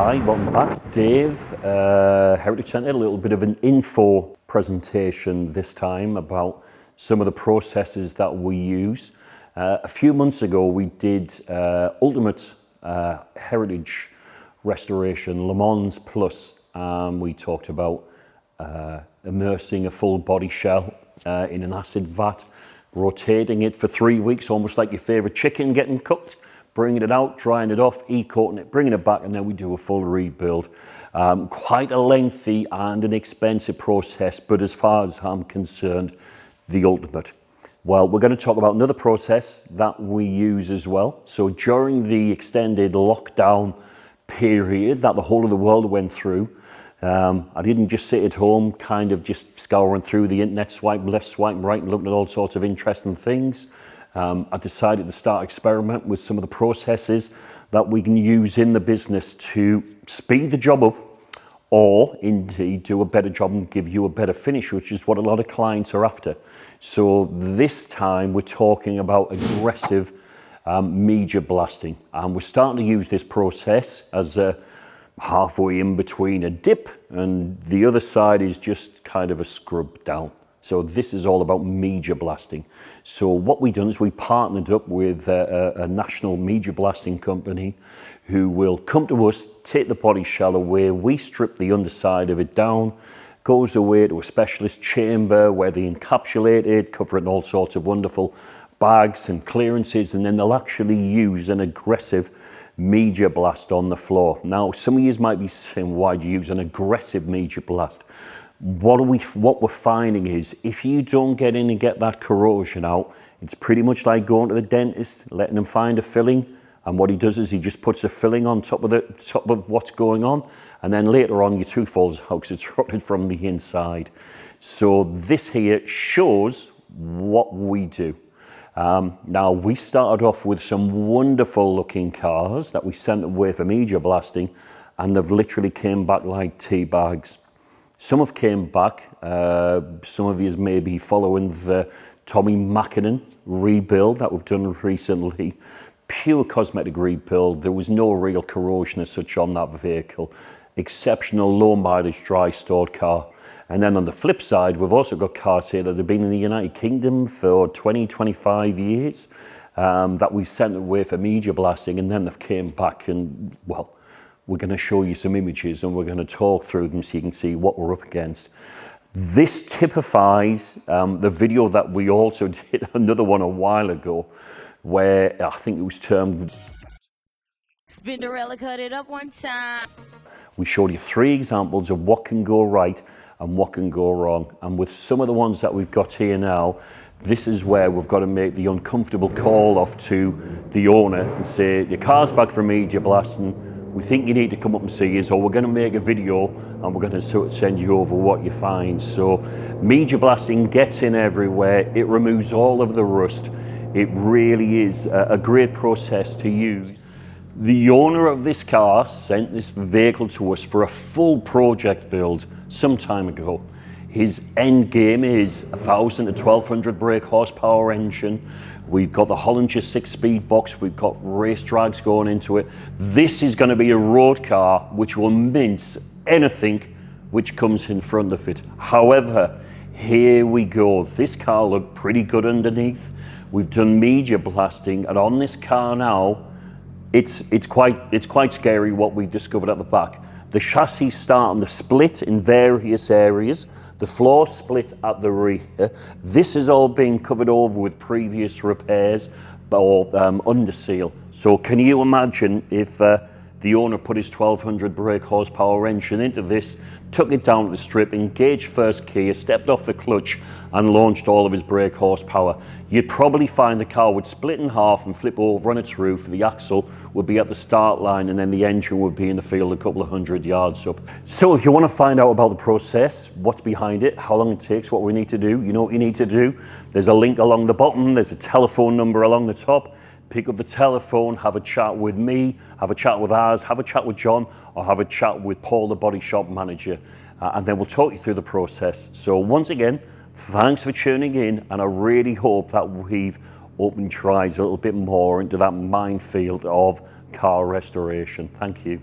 Hi, welcome back. Dave, Heritage Centre, a little bit of an info presentation this time about some of the processes that we use. A few months ago we did Ultimate Heritage Restoration Le Mans Plus. We talked about immersing a full body shell in an acid vat, rotating it for 3 weeks, almost like your favourite chicken getting cooked, bringing it out, drying it off, e-coating it, bringing it back, and then we do a full rebuild. Quite a lengthy and an expensive process, but as far as I'm concerned, the ultimate. Well, we're going to talk about another process that we use as well. So during the extended lockdown period that the whole of the world went through, I didn't just sit at home kind of just scouring through the internet, swipe left, swipe right, and looking at all sorts of interesting things. I decided to start experiment with some of the processes that we can use in the business to speed the job up, or indeed do a better job and give you a better finish, which is what a lot of clients are after. So this time we're talking about aggressive media blasting, and we're starting to use this process as a halfway in between a dip, and the other side is just kind of a scrub down. So this is all about media blasting. So what we've done is we partnered up with a national media blasting company who will come to us, take the body shell away, we strip the underside of it down, goes away to a specialist chamber where they encapsulate it, cover it in all sorts of wonderful bags and clearances, and then they'll actually use an aggressive media blast on the floor. Now, some of you might be saying, why do you use an aggressive media blast? What we're finding is if you don't get in and get that corrosion out, it's pretty much like going to the dentist, letting him find a filling, and what he does is he just puts a filling on top of what's going on, and then later on your tooth falls out because it's rotted from the inside. So this here shows what we do. Now, we started off with some wonderful looking cars that we sent away for media blasting, and they've literally came back like tea bags. Some have came back, some of you may be following the Tommy Mackinnon rebuild that we've done recently. Pure cosmetic rebuild. There was no real corrosion as such on that vehicle. Exceptional low mileage dry stored car. And then on the flip side, we've also got cars here that have been in the United Kingdom for 20, 25 years that we've sent away for media blasting, and then they've came back and, well, we're going to show you some images and we're going to talk through them so you can see what we're up against. This typifies the video that we also did, another one a while ago, where I think it was termed Spinderella cut it up one time. We showed you 3 examples of what can go right and what can go wrong. And with some of the ones that we've got here now, this is where we've got to make the uncomfortable call off to the owner and say, your car's back for media blasting, we think you need to come up and see us, or we're going to make a video and we're going to sort of send you over what you find. So media blasting gets in everywhere, it removes all of the rust. It really is a great process to use. The owner of this car sent this vehicle to us for a full project build some time ago. His end game is 1,000 to 1,200 brake horsepower engine. We've got the Hollinger 6-speed box. We've got race drags going into it. This is going to be a road car which will mince anything which comes in front of it. However, here we go. This car looked pretty good underneath. We've done media blasting, and on this car now, it's quite scary what we've discovered at the back. The chassis starting to split in various areas. The floor split at the rear. This is all being covered over with previous repairs or under seal. So can you imagine if the owner put his 1,200 brake horsepower engine into this, took it down to the strip, engaged first gear, stepped off the clutch and launched all of his brake horsepower? You'd probably find the car would split in half and flip over on its roof. The axle would be at the start line and then the engine would be in the field a couple of 100 yards up. So if you want to find out about the process, what's behind it, how long it takes, what we need to do, you know what you need to do. There's a link along the bottom, there's a telephone number along the top. Pick up the telephone, have a chat with me, have a chat with ours, have a chat with John, or have a chat with Paul, the body shop manager, and then we'll talk you through the process. So once again, thanks for tuning in, and I really hope that we've opened your eyes a little bit more into that minefield of car restoration. Thank you.